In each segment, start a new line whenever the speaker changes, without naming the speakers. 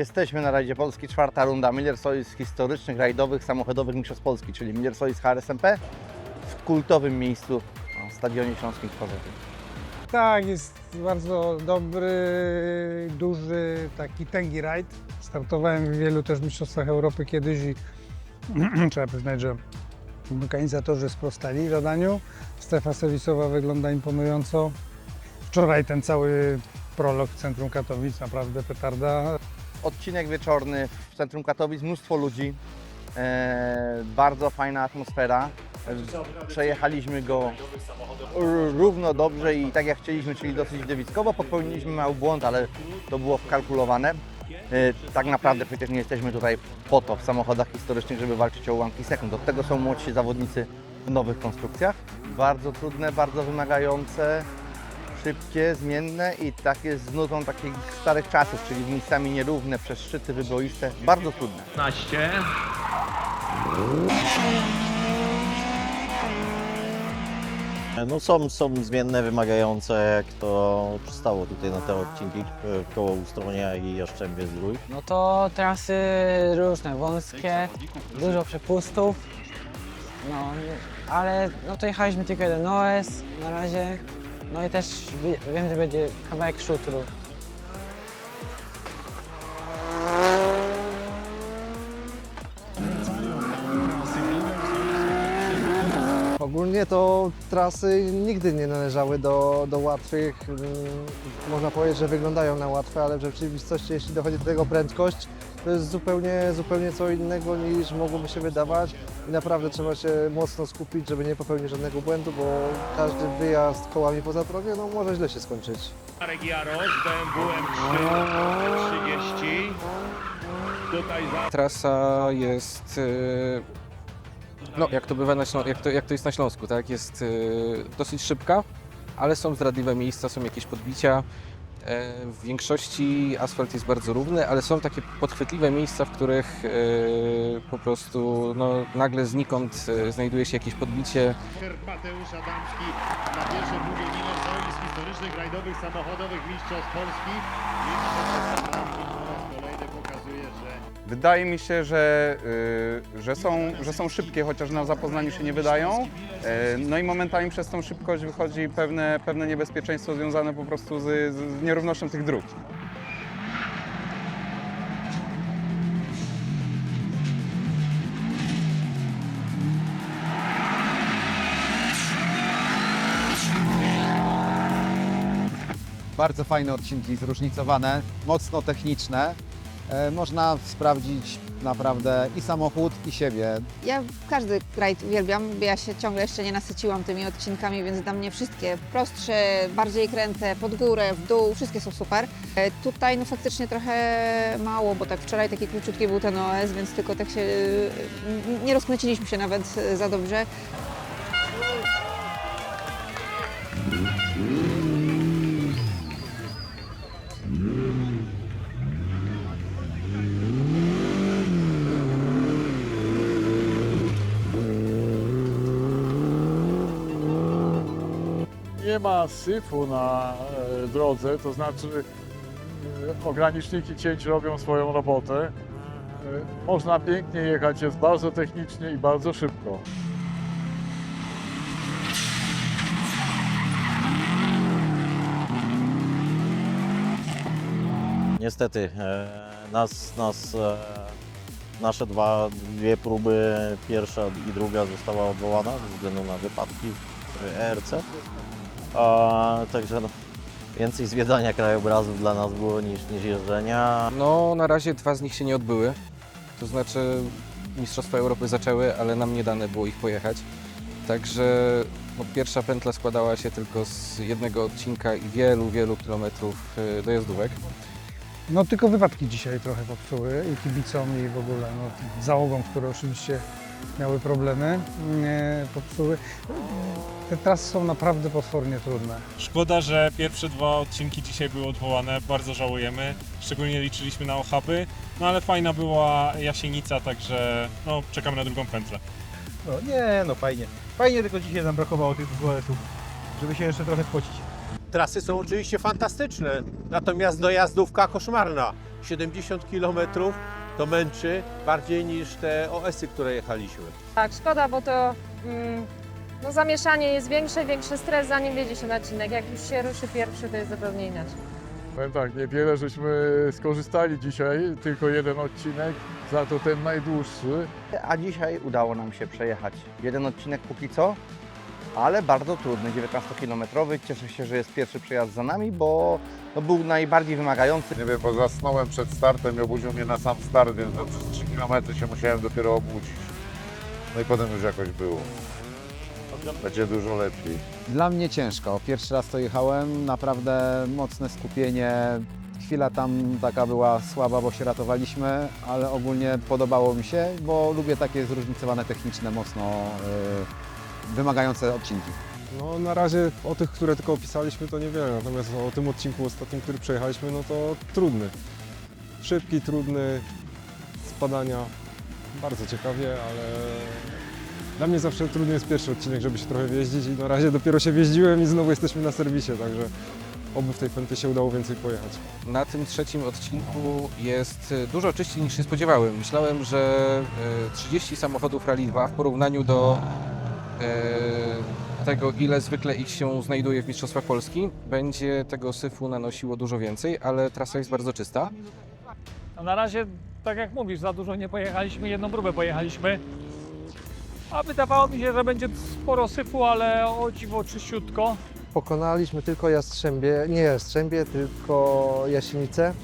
Jesteśmy na rajdzie Polski, 4. runda Miller Solis historycznych, rajdowych, samochodowych mistrzostw Polski, czyli Miller Solis HRSMP w kultowym miejscu, na Stadionie Śląskim w Chorzowie.
Tak, jest bardzo dobry, duży, taki tęgi rajd. Startowałem w wielu też mistrzostwach Europy kiedyś i trzeba przyznać, że organizatorzy sprostali zadaniu. Strefa serwisowa wygląda imponująco. Wczoraj ten cały prolog w centrum Katowic, naprawdę petarda.
Odcinek wieczorny w centrum Katowic, mnóstwo ludzi, bardzo fajna atmosfera. Przejechaliśmy go równo dobrze i tak jak chcieliśmy, czyli dosyć widowiskowo. Popełniliśmy mały błąd, ale to było wkalkulowane. Tak naprawdę przecież nie jesteśmy tutaj po to w samochodach historycznych, żeby walczyć o ułamki sekund. Od tego są młodsi zawodnicy w nowych konstrukcjach. Bardzo trudne, bardzo wymagające, szybkie, zmienne i takie z nutą takich starych czasów, czyli miejscami nierówne, przez szczyty wyboiste, bardzo trudne.
15.
No są zmienne, wymagające, jak to przystało tutaj na te odcinki koło Ustronia i Jaszczębie-Zdrój.
No to trasy różne, wąskie, dużo przepustów, no ale no to jechaliśmy tylko jeden OS na razie, no i też wiem, że będzie kawałek szutru.
Ogólnie to trasy nigdy nie należały do łatwych. Można powiedzieć, że wyglądają na łatwe, ale w rzeczywistości, jeśli dochodzi do tego prędkość, to jest zupełnie co innego niż mogłoby się wydawać. I naprawdę trzeba się mocno skupić, żeby nie popełnić żadnego błędu, bo każdy wyjazd kołami poza drogę może źle się skończyć.
Marek Jarosz, BMW M3 30. Tutaj za...
Trasa jest, no jak to bywa jak to jest na Śląsku, tak? Jest dosyć szybka, ale są zdradliwe miejsca, są jakieś podbicia. W większości asfalt jest bardzo równy, ale są takie podchwytliwe miejsca, w których po prostu no, nagle znikąd znajduje się jakieś podbicie.
Mateusz Adamski na pierwsze długie Miller Solis historycznych rajdowych samochodowych mistrzostw Polski. I po raz kolejny pokazuje, że
Wydaje mi się, że są szybkie, chociaż na zapoznaniu się nie wydają. No i momentami przez tą szybkość wychodzi pewne niebezpieczeństwo związane po prostu z nierównością tych dróg.
Bardzo fajne odcinki, zróżnicowane, mocno techniczne. Można sprawdzić naprawdę i samochód, i siebie.
Ja każdy rajd uwielbiam, bo ja się ciągle jeszcze nie nasyciłam tymi odcinkami, więc dla mnie wszystkie prostsze, bardziej kręte, pod górę, w dół, wszystkie są super. Tutaj no faktycznie trochę mało, bo tak wczoraj taki króciutki był ten OS, więc tylko tak się nie rozkręciliśmy się nawet za dobrze.
Nie ma syfu na drodze, to znaczy ograniczniki cięć robią swoją robotę. Można pięknie jechać, jest bardzo technicznie i bardzo szybko.
Niestety nasze dwie próby, pierwsza i druga została odwołana ze względu na wypadki w ERC. Także no, więcej zwiedzania krajobrazów dla nas było niż jeżdżenia.
No na razie 2 z nich się nie odbyły, to znaczy Mistrzostwa Europy zaczęły, ale nam nie dane było ich pojechać. Także no, pierwsza pętla składała się tylko z jednego odcinka i wielu kilometrów dojazdówek.
No tylko wypadki dzisiaj trochę popsuły i kibicom i w ogóle załogom, które oczywiście miały problemy, popsuły. Te trasy są naprawdę potwornie trudne.
Szkoda, że pierwsze 2 odcinki dzisiaj były odwołane, bardzo żałujemy. Szczególnie liczyliśmy na Ochapy, no ale fajna była Jasienica, także no, czekamy na drugą pętlę.
No fajnie. Fajnie, tylko dzisiaj nam brakowało tych WS-ów, żeby się jeszcze trochę spocić.
Trasy są oczywiście fantastyczne, natomiast dojazdówka koszmarna. 70 km to męczy bardziej niż te OS-y, które jechaliśmy.
Tak, szkoda, bo to no, zamieszanie jest większy stres, zanim wjedzie się na odcinek. Jak już się ruszy pierwszy, to jest zupełnie inaczej.
Powiem tak, niewiele żeśmy skorzystali dzisiaj, tylko jeden odcinek, za to ten najdłuższy.
A dzisiaj udało nam się przejechać jeden odcinek póki co, ale bardzo trudny, 19-kilometrowy. Cieszę się, że jest pierwszy przejazd za nami, bo no, był najbardziej wymagający.
Nie wiem, bo zasnąłem przed startem i obudził mnie na sam start, więc przez 3 km się musiałem dopiero obudzić. No i potem już jakoś było. Będzie dużo lepiej.
Dla mnie ciężko. Pierwszy raz to jechałem, naprawdę mocne skupienie. Chwila tam taka była słaba, bo się ratowaliśmy, ale ogólnie podobało mi się, bo lubię takie zróżnicowane techniczne, mocno wymagające odcinki.
No na razie o tych, które tylko opisaliśmy, to niewiele, natomiast o tym odcinku ostatnim, który przejechaliśmy, no to trudny. Szybki, trudny, spadania, bardzo ciekawie, ale dla mnie zawsze trudny jest pierwszy odcinek, żeby się trochę wjeździć i na razie dopiero się wjeździłem i znowu jesteśmy na serwisie, także oby w tej Penty się udało więcej pojechać.
Na tym trzecim odcinku jest dużo czyściej niż się spodziewałem. Myślałem, że 30 samochodów Rally 2 w porównaniu do tego, ile zwykle ich się znajduje w Mistrzostwach Polski, będzie tego syfu nanosiło dużo więcej, ale trasa jest bardzo czysta.
No na razie, tak jak mówisz, za dużo nie pojechaliśmy, jedną próbę pojechaliśmy. A wydawało mi się, że będzie sporo syfu, ale o dziwo czyściutko.
Pokonaliśmy tylko nie Jastrzębie, tylko Jasienicę.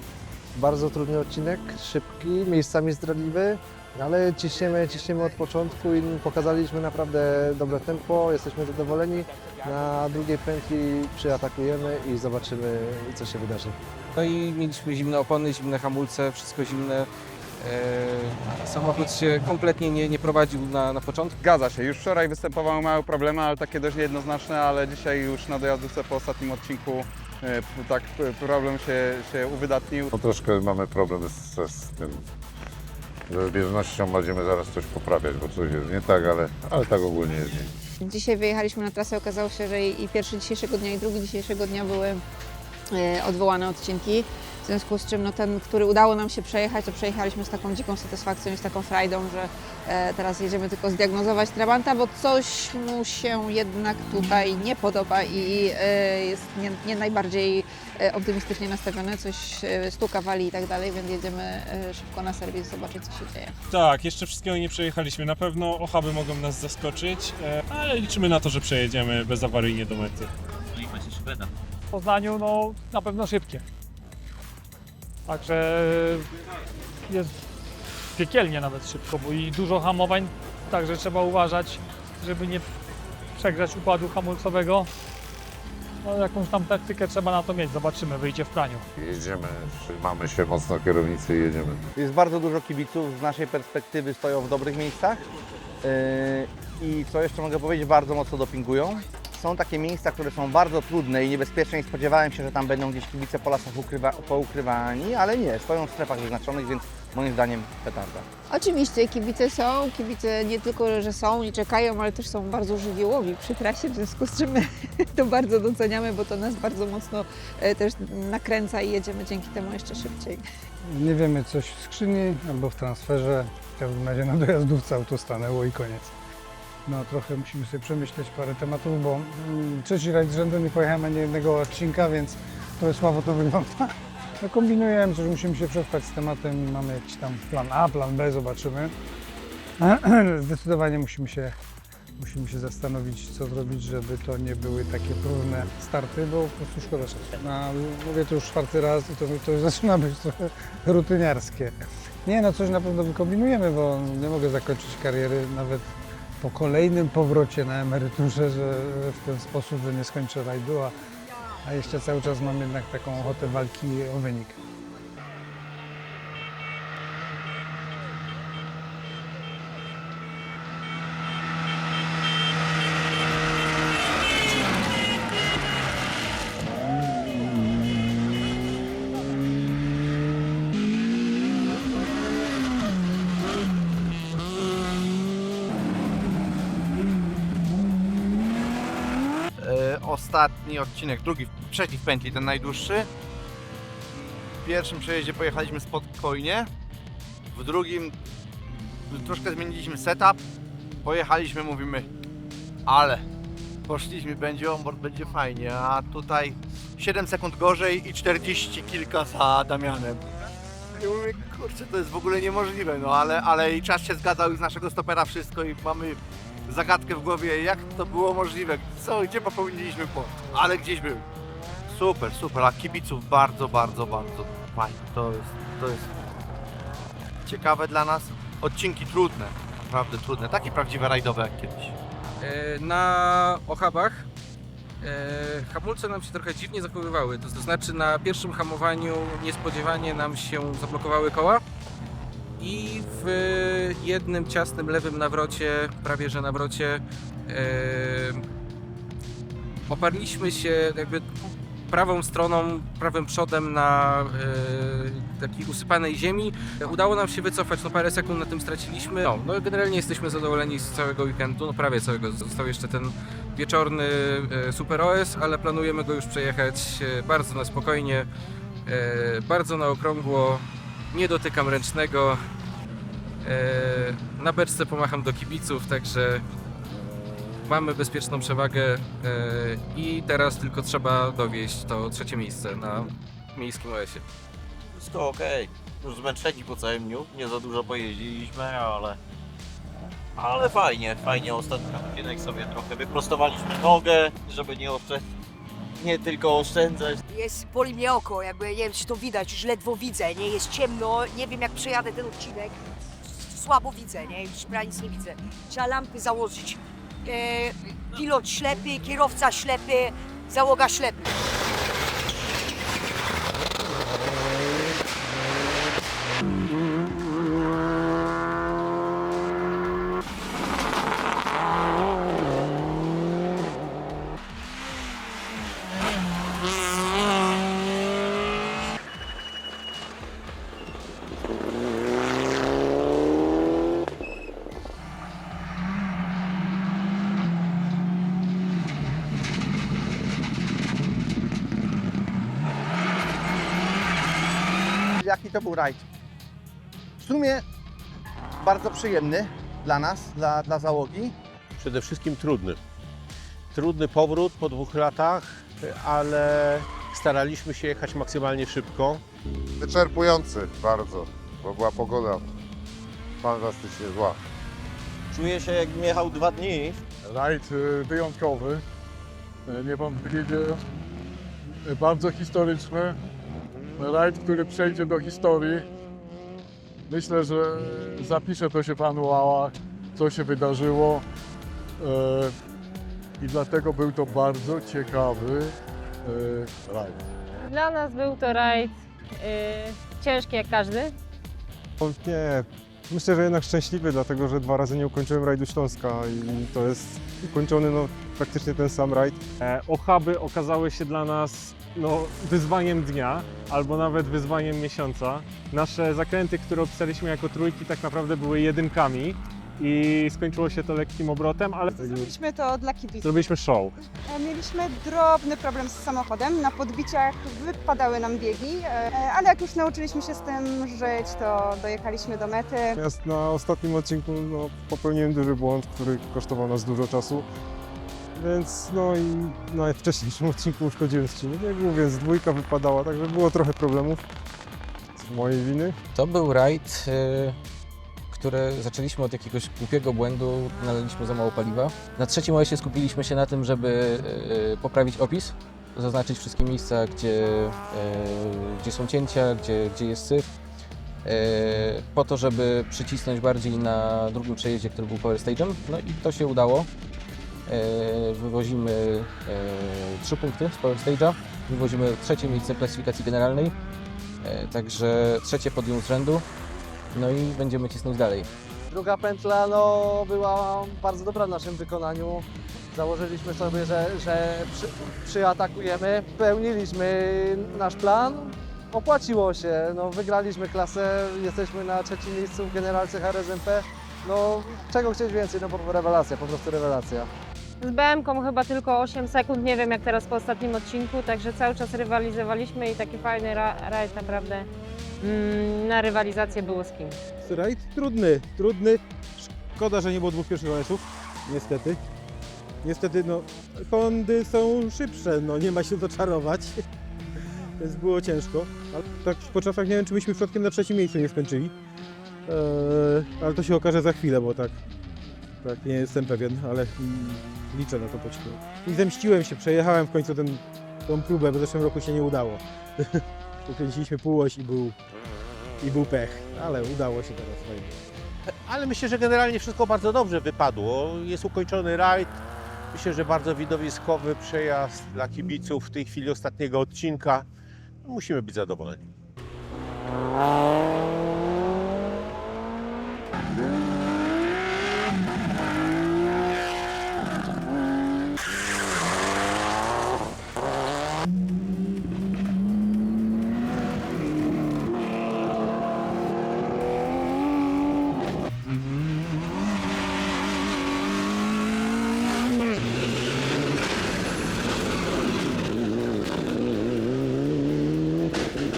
Bardzo trudny odcinek, szybki, miejscami zdradliwy, ale ciśniemy od początku i pokazaliśmy naprawdę dobre tempo, jesteśmy zadowoleni. Na drugiej pętli przyatakujemy i zobaczymy, co się wydarzy.
No i mieliśmy zimne opony, zimne hamulce, wszystko zimne. Samochód się kompletnie nie prowadził na początku.
Zgadza się, już wczoraj występowały małe problemy, ale takie dość niejednoznaczne, ale dzisiaj już na dojazdówce po ostatnim odcinku tak problem się uwydatnił.
No, troszkę mamy problem z tym. Z bieżnością będziemy zaraz coś poprawiać, bo coś jest nie tak, ale tak ogólnie jest nie.
Dzisiaj wyjechaliśmy na trasę, okazało się, że i pierwszy dzisiejszego dnia, i drugi dzisiejszego dnia były odwołane odcinki. W związku z czym no, ten, który udało nam się przejechać, to przejechaliśmy z taką dziką satysfakcją i z taką frajdą, że teraz jedziemy tylko zdiagnozować Trabanta, bo coś mu się jednak tutaj nie podoba i jest nie najbardziej optymistycznie nastawiony, coś stuka, wali i tak dalej, więc jedziemy szybko na serwis zobaczyć, co się dzieje.
Tak, jeszcze wszystkiego nie przejechaliśmy. Na pewno ochaby mogą nas zaskoczyć, ale liczymy na to, że przejedziemy bezawaryjnie do mety.
No i macie szybeda. W Poznaniu no na pewno szybkie. Także jest piekielnie nawet szybko, bo i dużo hamowań, także trzeba uważać, żeby nie przegrzać układu hamulcowego. No, jakąś tam taktykę trzeba na to mieć, zobaczymy, wyjdzie w praniu.
Jedziemy, trzymamy się mocno kierownicy i jedziemy.
Jest bardzo dużo kibiców, z naszej perspektywy stoją w dobrych miejscach i co jeszcze mogę powiedzieć, bardzo mocno dopingują. Są takie miejsca, które są bardzo trudne i niebezpieczne i spodziewałem się, że tam będą gdzieś kibice po lasach poukrywani, ale nie, stoją w strefach wyznaczonych, więc moim zdaniem petarda.
Oczywiście kibice są, kibice nie tylko, że są i czekają, ale też są bardzo żywiołowi przy trasie, w związku z czym my to bardzo doceniamy, bo to nas bardzo mocno też nakręca i jedziemy dzięki temu jeszcze szybciej.
Nie wiemy, coś w skrzyni albo w transferze, w każdym razie na dojazdówce auto stanęło i koniec. No trochę musimy sobie przemyśleć parę tematów, bo trzeci rajd z rzędu nie pojechałem ani jednego odcinka, więc trochę słabo to wygląda. No kombinujemy, coś musimy się przespać z tematem i mamy jakiś tam plan A, plan B, zobaczymy. Zdecydowanie musimy się zastanowić, co zrobić, żeby to nie były takie próżne starty, bo po prostu szkoda czasu. No, mówię to już czwarty raz i to już zaczyna być trochę rutyniarskie. Nie, no coś na pewno wykombinujemy, bo nie mogę zakończyć kariery nawet po kolejnym powrocie na emeryturze, że w ten sposób, że nie skończę rajdu, a jeszcze cały czas mam jednak taką ochotę walki o wynik.
Ostatni odcinek, trzeci w pętli, ten najdłuższy.
pierwszym przejeździe pojechaliśmy spokojnie, w drugim troszkę zmieniliśmy setup, pojechaliśmy, mówimy, ale poszliśmy, będzie onboard, będzie fajnie, a tutaj 7 sekund gorzej i 40 kilka za Damianem. I mówię, kurczę, to jest w ogóle niemożliwe, no ale i czas się zgadzał i z naszego stopera wszystko i mamy zagadkę w głowie, jak to było możliwe, gdzie popełniliśmy błąd, ale gdzieś był. Super, super, a kibiców bardzo fajnie, to jest ciekawe dla nas, odcinki trudne, naprawdę trudne, takie prawdziwe rajdowe jak kiedyś.
Na Ochabach hamulce nam się trochę dziwnie zachowywały, to znaczy na pierwszym hamowaniu niespodziewanie nam się zablokowały koła i w jednym ciasnym lewym nawrocie, prawie że nawrocie, oparliśmy się jakby prawą stroną, prawym przodem na takiej usypanej ziemi. Udało nam się wycofać, no parę sekund na tym straciliśmy. No generalnie jesteśmy zadowoleni z całego weekendu, no prawie całego. Został jeszcze ten wieczorny Super OS, ale planujemy go już przejechać bardzo na spokojnie, bardzo na okrągło. Nie dotykam ręcznego. Na beczce pomacham do kibiców, także mamy bezpieczną przewagę i teraz tylko trzeba dowieźć to 3. miejsce na miejskim OS-ie.
Wszystko ok. Już zmęczeni po całym dniu, nie za dużo pojeździliśmy, ale fajnie ostatni odcinek sobie trochę wyprostowaliśmy nogę, żeby nie tylko oszczędzać.
Boli mnie oko, jakby nie wiem czy to widać, już ledwo widzę, nie jest ciemno, nie wiem jak przejadę ten odcinek, słabo widzę, nie, już prawie nic nie widzę. Trzeba lampy założyć. Pilot ślepy, kierowca ślepy, załoga ślepy.
Jaki to był rajd? W sumie bardzo przyjemny dla nas, dla załogi.
Przede wszystkim trudny. Trudny powrót po 2 latach, ale staraliśmy się jechać maksymalnie szybko.
Wyczerpujący bardzo, bo była pogoda fantastycznie zła.
Czuję się jakbym jechał 2 dni.
Rajd wyjątkowy, niewątpliwie bardzo historyczny. Rajd, który przejdzie do historii. Myślę, że zapisze to się w anuałach, co się wydarzyło i dlatego był to bardzo ciekawy rajd.
Dla nas był to rajd ciężki jak każdy.
Nie, myślę, że jednak szczęśliwy, dlatego że 2 razy nie ukończyłem rajdu Śląska i to jest ukończony praktycznie ten sam rajd.
Ochaby okazały się dla nas wyzwaniem dnia, albo nawet wyzwaniem miesiąca. Nasze zakręty, które opisaliśmy jako trójki, tak naprawdę były 1-kami i skończyło się to lekkim obrotem, ale
Zrobiliśmy to dla kibiców.
zrobiliśmy show.
Mieliśmy drobny problem z samochodem. Na podbiciach wypadały nam biegi, ale jak już nauczyliśmy się z tym żyć, to dojechaliśmy do mety.
Natomiast na ostatnim odcinku popełniłem duży błąd, który kosztował nas dużo czasu. Więc i na wcześniejszym odcinku uszkodziłem skrzynię biegu, więc 2 wypadała, także było trochę problemów z mojej winy.
To był rajd, który zaczęliśmy od jakiegoś głupiego błędu, nalaliśmy za mało paliwa. Na 3. OS-ie skupiliśmy się na tym, żeby poprawić opis, zaznaczyć wszystkie miejsca, gdzie są cięcia, gdzie jest syf, po to, żeby przycisnąć bardziej na drugim przejeździe, który był Power Stage'em. No i to się udało. Wywozimy 3 punkty z Power Stage'a, wywozimy 3. miejsce w klasyfikacji generalnej, także 3. podium z rzędu, no i będziemy cisnąć dalej.
Druga pętla była bardzo dobra w naszym wykonaniu. Założyliśmy sobie, że przyatakujemy, pełniliśmy nasz plan, opłaciło się, wygraliśmy klasę, jesteśmy na 3. miejscu w generalce HRSMP. Czego chcieć więcej, rewelacja, po prostu rewelacja.
Z BM-ką chyba tylko 8 sekund, nie wiem jak teraz po ostatnim odcinku, także cały czas rywalizowaliśmy i taki fajny rajd naprawdę. Na rywalizację było z kim.
Rajd trudny. Szkoda, że nie było 2 pierwszych OS-ów, niestety. Niestety, no, Hondy są szybsze, no nie ma się co czarować. Więc było ciężko. Ale tak po czasach nie wiem, czy byśmy przypadkiem na 3. miejscu nie skończyli. Ale to się okaże za chwilę, bo tak nie jestem pewien, ale liczę na to pocztę. I zemściłem się, przejechałem w końcu tą próbę, bo w zeszłym roku się nie udało. Ukręciliśmy półoś i był pech, ale udało się teraz fajnie.
Ale myślę, że generalnie wszystko bardzo dobrze wypadło. Jest ukończony rajd. Myślę, że bardzo widowiskowy przejazd dla kibiców w tej chwili ostatniego odcinka. Musimy być zadowoleni.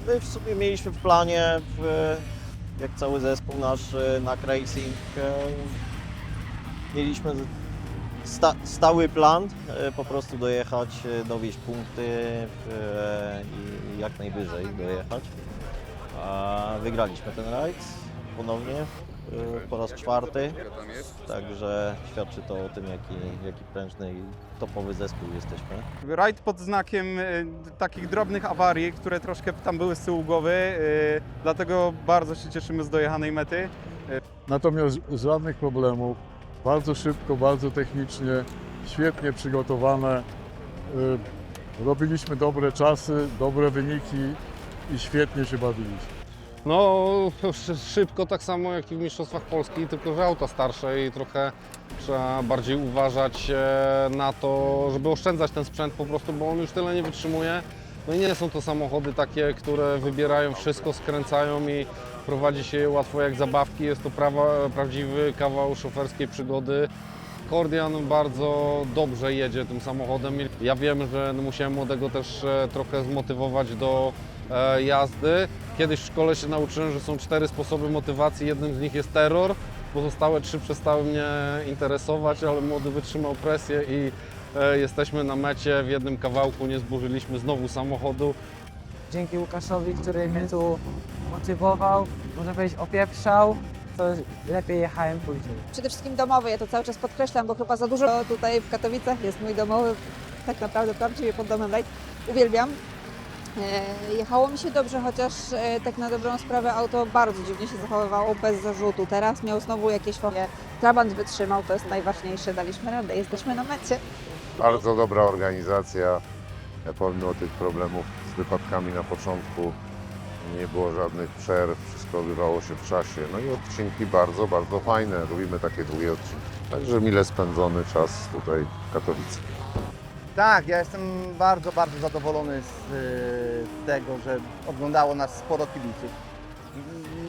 My w sumie mieliśmy w planie, jak cały zespół nasz NAK Racing, mieliśmy stały plan, po prostu dojechać, dowieźć punkty i jak najwyżej dojechać. Wygraliśmy ten rajd ponownie po raz 4, także świadczy to o tym, jaki prężny i topowy zespół jesteśmy.
Rajd pod znakiem takich drobnych awarii, które troszkę tam były z tyłu głowy, dlatego bardzo się cieszymy z dojechanej mety.
Natomiast żadnych problemów, bardzo szybko, bardzo technicznie, świetnie przygotowane. Robiliśmy dobre czasy, dobre wyniki i świetnie się bawiliśmy.
No szybko, tak samo jak i w Mistrzostwach Polski, tylko że auta starsze i trochę trzeba bardziej uważać na to, żeby oszczędzać ten sprzęt po prostu, bo on już tyle nie wytrzymuje. No i nie są to samochody takie, które wybierają wszystko, skręcają i prowadzi się je łatwo jak zabawki. Jest to prawdziwy kawał szoferskiej przygody. Kordian bardzo dobrze jedzie tym samochodem. Ja wiem, że musiałem młodego też trochę zmotywować do jazdy. Kiedyś w szkole się nauczyłem, że są 4 sposoby motywacji, jednym z nich jest terror. Pozostałe 3 przestały mnie interesować, ale młody wytrzymał presję i jesteśmy na mecie. W jednym kawałku nie zburzyliśmy znowu samochodu.
Dzięki Łukaszowi, który mnie tu motywował, można powiedzieć opieprzał, to lepiej jechałem później.
Przede wszystkim domowy, ja to cały czas podkreślam, bo chyba za dużo tutaj w Katowicach jest mój domowy, tak naprawdę prawdziwie pod domem rajd. Uwielbiam. Jechało mi się dobrze, chociaż tak na dobrą sprawę auto bardzo dziwnie się zachowywało, bez zarzutu. Teraz miał znowu jakieś folie. Trabant wytrzymał, to jest najważniejsze, daliśmy radę, jesteśmy na mecie.
Bardzo dobra organizacja, pomimo tych problemów z wypadkami na początku. Nie było żadnych przerw, wszystko odbywało się w czasie. No i odcinki bardzo, bardzo fajne. Lubimy takie długie odcinki. Także mile spędzony czas tutaj w Katowicach.
Tak, ja jestem bardzo, bardzo zadowolony z tego, że oglądało nas sporo kibiców.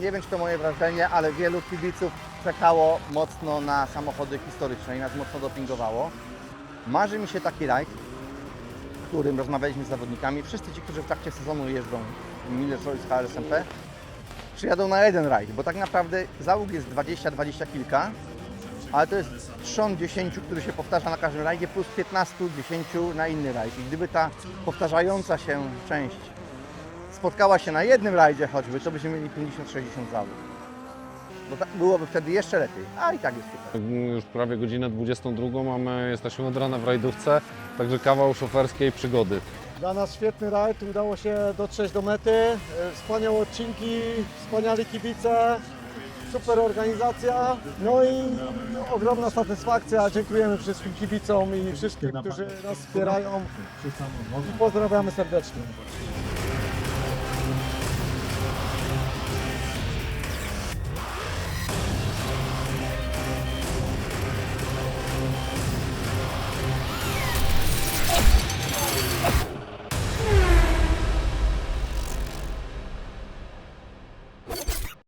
Nie wiem, czy to moje wrażenie, ale wielu kibiców czekało mocno na samochody historyczne i nas mocno dopingowało. Marzy mi się taki rajd, w którym rozmawialiśmy z zawodnikami. Wszyscy ci, którzy w trakcie sezonu jeżdżą Miller Choice HRSMP, przyjadą na jeden rajd, bo tak naprawdę załóg jest 20 kilka, ale to jest trzon 10, który się powtarza na każdym rajdzie, plus 15, 10 na inny rajd. I gdyby ta powtarzająca się część spotkała się na jednym rajdzie choćby, to byśmy mieli 50-60 załóg. Bo tak byłoby wtedy jeszcze lepiej, a i tak jest super.
Już prawie godzinę 22 jesteśmy od rana w rajdówce, także kawał szoferskiej przygody.
Dla nas świetny rajd, udało się dotrzeć do mety, wspaniałe odcinki, wspaniali kibice, super organizacja, no i ogromna satysfakcja. Dziękujemy wszystkim kibicom i wszystkim, którzy nas wspierają i pozdrawiamy serdecznie.